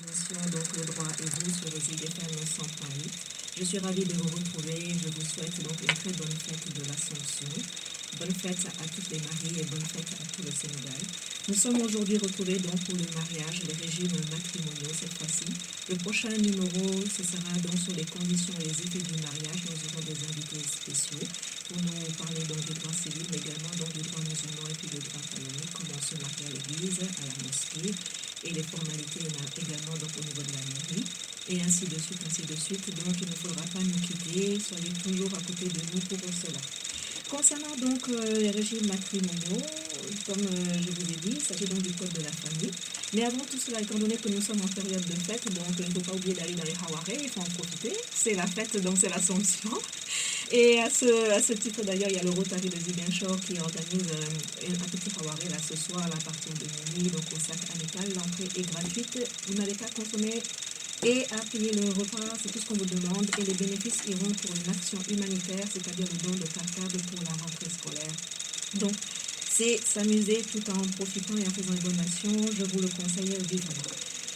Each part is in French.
l'émission donc Le droit et vous sur le ZFM 100.8. Je suis ravie de vous retrouver. Je vous souhaite donc une très bonne fête de l'Assomption. Bonne fête à toutes les mariées et bonne fête à tout le Sénégal. Nous sommes aujourd'hui retrouvés donc pour le mariage, les régimes matrimoniaux cette fois-ci. Le prochain numéro, ce sera donc sur les conditions et les effets du mariage. Nous aurons des invités spéciaux pour nous parler donc du droit civil, mais également donc du droit musulman et puis du droit canonique, comment se marier à l'église, à la mosquée, et les formalités également donc au niveau de la mairie, et ainsi de suite, ainsi de suite. Donc il ne faudra pas nous quitter, soyez toujours à côté de nous pour cela. Concernant donc les régimes matrimoniaux, comme je vous ai dit, il s'agit donc du code de la famille. Mais avant tout cela, étant donné que nous sommes en période de fête, donc il ne faut pas oublier d'aller dans les hawarés, il faut en profiter. C'est la fête, donc c'est l'Assomption. Et à ce titre d'ailleurs, il y a le Rotary de Ziguinchor qui organise un petit hawaré là ce soir à partir de minuit, donc au sac amical. L'entrée est gratuite. Vous n'avez qu'à consommer et à payer le repas, c'est tout ce qu'on vous demande. Et les bénéfices iront pour une action humanitaire, c'est-à-dire le don de cartables pour la rentrée scolaire. Donc, c'est s'amuser tout en profitant et en faisant une bonne action. Je vous le conseille vivement.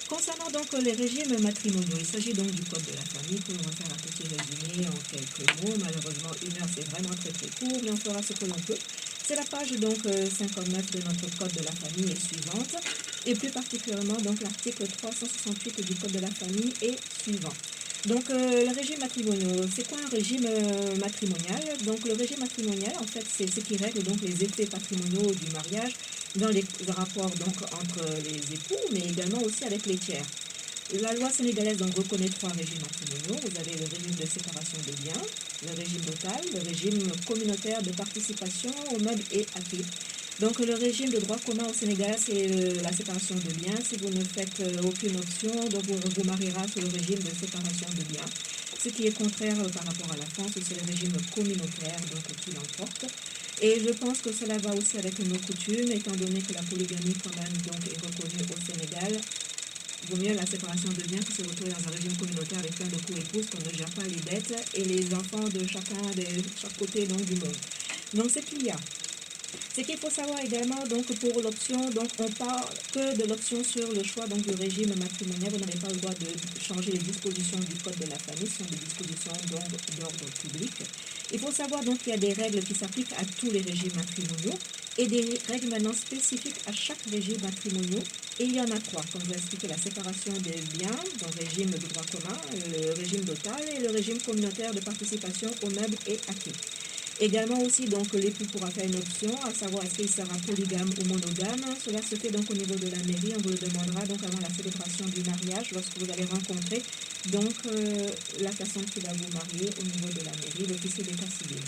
Concernant donc les régimes matrimoniaux, il s'agit donc du code de la famille que l'on va faire un petit résumé en quelques mots. Malheureusement, 1 heure, c'est vraiment très très court, mais on fera ce que l'on peut. C'est la page donc 59 de notre code de la famille et suivante, et plus particulièrement donc l'article 368 du code de la famille et suivant. Donc le régime matrimonial, c'est quoi un régime matrimonial? Donc le régime matrimonial, en fait, c'est ce qui règle donc les effets patrimoniaux du mariage dans les rapports donc entre les époux, mais également aussi avec les tiers. La loi sénégalaise donc reconnaît 3 régimes matrimoniaux. Vous avez le régime de séparation des biens, le régime total, le régime communautaire de participation aux meubles et acquis. Donc le régime de droit commun au Sénégal, c'est la séparation de biens. Si vous ne faites aucune option, donc vous mariera sous le régime de séparation de biens. Ce qui est contraire par rapport à la France, c'est le régime communautaire, donc qui l'emporte. Et je pense que cela va aussi avec nos coutumes, étant donné que la polygamie quand même donc est reconnue au Sénégal. Vaut mieux la séparation de biens que se retrouver dans un régime communautaire avec plein de co-épouses qu'on ne gère pas les dettes et les enfants de chaque côté donc, du monde. Donc ce qu'il y a. Ce qu'il faut savoir également, donc pour l'option, donc on parle que de l'option sur le choix donc du régime matrimonial. Vous n'avez pas le droit de changer les dispositions du code de la famille, ce sont des dispositions d'ordre public. Il faut savoir donc qu'il y a des règles qui s'appliquent à tous les régimes matrimoniaux et des règles maintenant spécifiques à chaque régime matrimonial. Et il y en a 3, comme je vous ai expliqué, la séparation des biens, dans le régime de droit commun, le régime total et le régime communautaire de participation aux meubles et acquis. Également aussi, donc, l'époux pourra faire une option, à savoir est-ce qu'il sera polygame ou monogame. Cela se fait donc au niveau de la mairie. On vous le demandera donc avant la célébration du mariage, lorsque vous allez rencontrer donc la personne qui va vous marier au niveau de la mairie, l'officier d'état civil.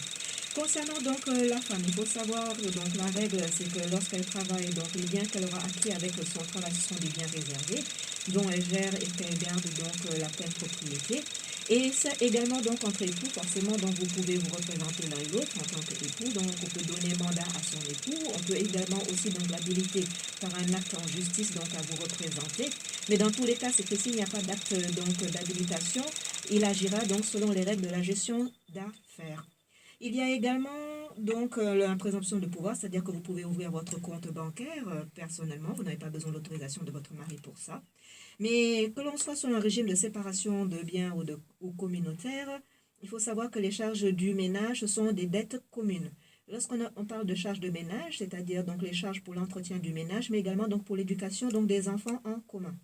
Concernant donc la femme, il faut savoir, donc la règle, c'est que lorsqu'elle travaille, donc les biens qu'elle aura acquis avec son travail, ce sont des biens réservés, dont elle gère et qu'elle garde donc la pleine propriété. Et c'est également donc entre époux, forcément, donc vous pouvez vous représenter l'un et l'autre en tant qu'époux, donc on peut donner mandat à son époux, on peut également aussi donc l'habiliter par un acte en justice donc à vous représenter. Mais dans tous les cas, c'est que s'il n'y a pas d'acte donc d'habilitation, il agira donc selon les règles de la gestion d'affaires. Il y a également donc la présomption de pouvoir, c'est-à-dire que vous pouvez ouvrir votre compte bancaire personnellement, vous n'avez pas besoin de l'autorisation de votre mari pour ça. Mais que l'on soit sur un régime de séparation de biens ou communautaire, il faut savoir que les charges du ménage sont des dettes communes. Lorsqu'on parle de charges de ménage, c'est-à-dire donc les charges pour l'entretien du ménage, mais également donc pour l'éducation donc des enfants en commun.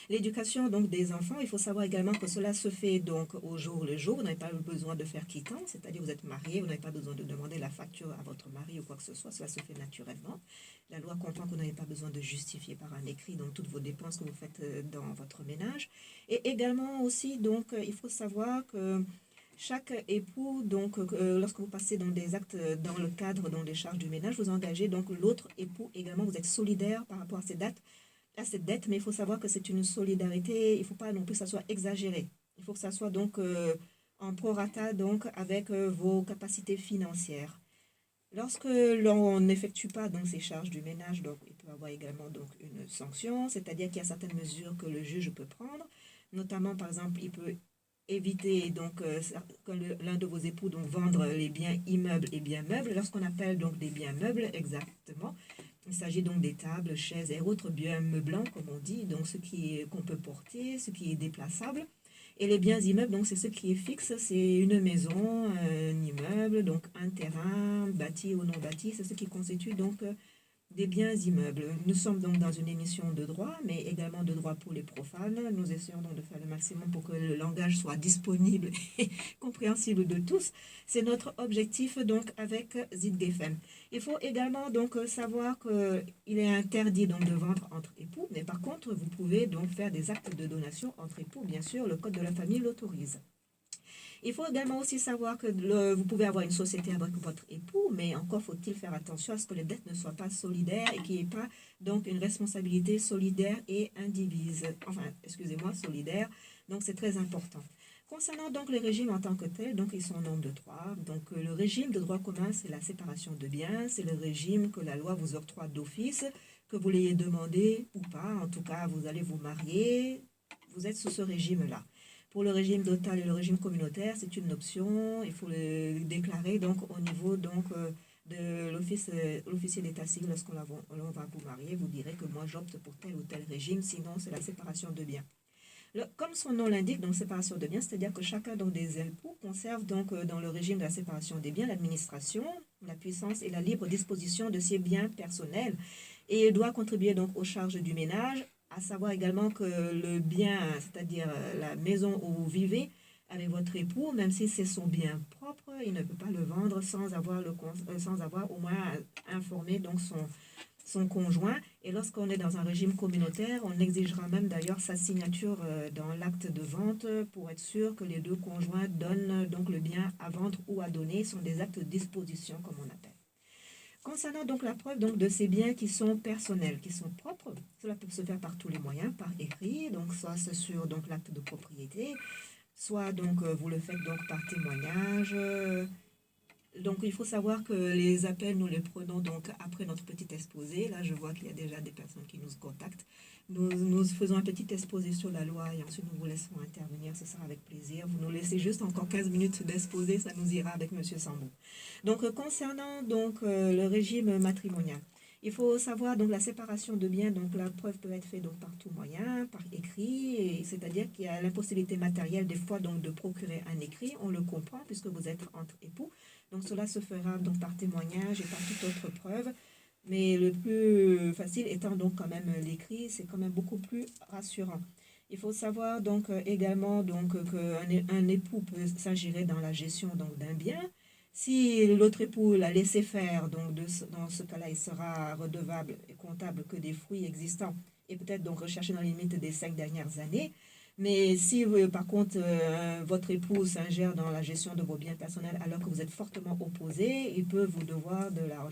L'éducation donc des enfants, il faut savoir également que cela se fait donc au jour le jour. Vous n'avez pas besoin de faire quittance, c'est-à-dire vous êtes marié, vous n'avez pas besoin de demander la facture à votre mari ou quoi que ce soit. Cela se fait naturellement. La loi comprend que vous n'avez pas besoin de justifier par un écrit donc toutes vos dépenses que vous faites dans votre ménage. Et également aussi donc il faut savoir que chaque époux, donc, lorsque vous passez dans des actes dans le cadre donc, des charges du ménage, vous engagez donc l'autre époux également. Vous êtes solidaire par rapport à cette dette, mais il faut savoir que c'est une solidarité. Il ne faut pas non plus que ça soit exagéré. Il faut que ça soit donc en prorata donc avec vos capacités financières. Lorsque l'on n'effectue pas donc ces charges du ménage, donc il peut y avoir également donc une sanction, c'est-à-dire qu'il y a certaines mesures que le juge peut prendre, notamment par exemple il peut éviter donc que l'un de vos époux donc vendre les biens immeubles et biens meubles. Lorsqu'on appelle donc des biens meubles exactement, Il s'agit donc des tables, chaises et autres biens meublants, comme on dit, donc ce qui est qu'on peut porter, ce qui est déplaçable. Et les biens immeubles, donc c'est ce qui est fixe, c'est une maison, un immeuble, donc un terrain, bâti ou non bâti, c'est ce qui constitue donc des biens immeubles. Nous sommes donc dans une émission de droit, mais également de droit pour les profanes. Nous essayons donc de faire le maximum pour que le langage soit disponible et compréhensible de tous. C'est notre objectif donc avec ZitGFM. Il faut également donc savoir qu'il est interdit donc de vendre entre époux, mais par contre vous pouvez donc faire des actes de donation entre époux, bien sûr, le code de la famille l'autorise. Il faut également aussi savoir que vous pouvez avoir une société avec votre époux, mais encore faut-il faire attention à ce que les dettes ne soient pas solidaires et qu'il n'y ait pas donc une responsabilité solidaire et indivise. Enfin, excusez-moi, solidaire. Donc c'est très important. Concernant donc les régimes en tant que tels, donc ils sont au nombre de trois. Donc le régime de droit commun, c'est la séparation de biens, c'est le régime que la loi vous octroie d'office, que vous l'ayez demandé ou pas. En tout cas, vous allez vous marier, vous êtes sous ce régime-là. Pour le régime dotal et le régime communautaire, c'est une option. Il faut le déclarer donc au niveau donc de l'officier d'état civil lorsqu'on va vous marier. Vous direz que moi j'opte pour tel ou tel régime, sinon c'est la séparation de biens. Comme son nom l'indique, donc séparation de biens, c'est-à-dire que chacun donc des époux conserve donc dans le régime de la séparation des biens l'administration, la puissance et la libre disposition de ses biens personnels et doit contribuer donc aux charges du ménage, à savoir également que le bien, c'est-à-dire la maison où vous vivez avec votre époux, même si c'est son bien propre, il ne peut pas le vendre sans avoir au moins informé donc son conjoint. Et lorsqu'on est dans un régime communautaire, on exigera même d'ailleurs sa signature dans l'acte de vente pour être sûr que les deux conjoints donnent donc le bien à vendre ou à donner. Ce sont des actes de disposition comme on appelle. Concernant donc la preuve donc, de ces biens qui sont personnels, qui sont propres, cela peut se faire par tous les moyens, par écrit, donc soit c'est sur donc l'acte de propriété, soit donc vous le faites donc par témoignage. Donc il faut savoir que les appels, nous les prenons donc après notre petit exposé. Là, je vois qu'il y a déjà des personnes qui nous contactent. Nous faisons un petit exposé sur la loi et ensuite nous vous laisserons intervenir. Ce sera avec plaisir. Vous nous laissez juste encore 15 minutes d'exposé, ça nous ira avec M. Sambou. Donc concernant donc le régime matrimonial, il faut savoir donc la séparation de biens. Donc la preuve peut être faite donc par tout moyen, par écrit, c'est-à-dire qu'il y a l'impossibilité matérielle des fois donc de procurer un écrit. On le comprend puisque vous êtes entre époux. Donc cela se fera donc par témoignage et par toute autre preuve. Mais le plus facile étant donc quand même l'écrit, c'est quand même beaucoup plus rassurant. Il faut savoir donc également donc qu'un époux peut s'agirer dans la gestion donc d'un bien. Si l'autre époux l'a laissé faire, donc dans ce cas-là, il sera redevable et comptable que des fruits existants et peut-être donc recherché dans les limites des 5 dernières années. Mais si par contre votre époux s'ingère dans la gestion de vos biens personnels alors que vous êtes fortement opposés, il peut vous devoir de l'argent.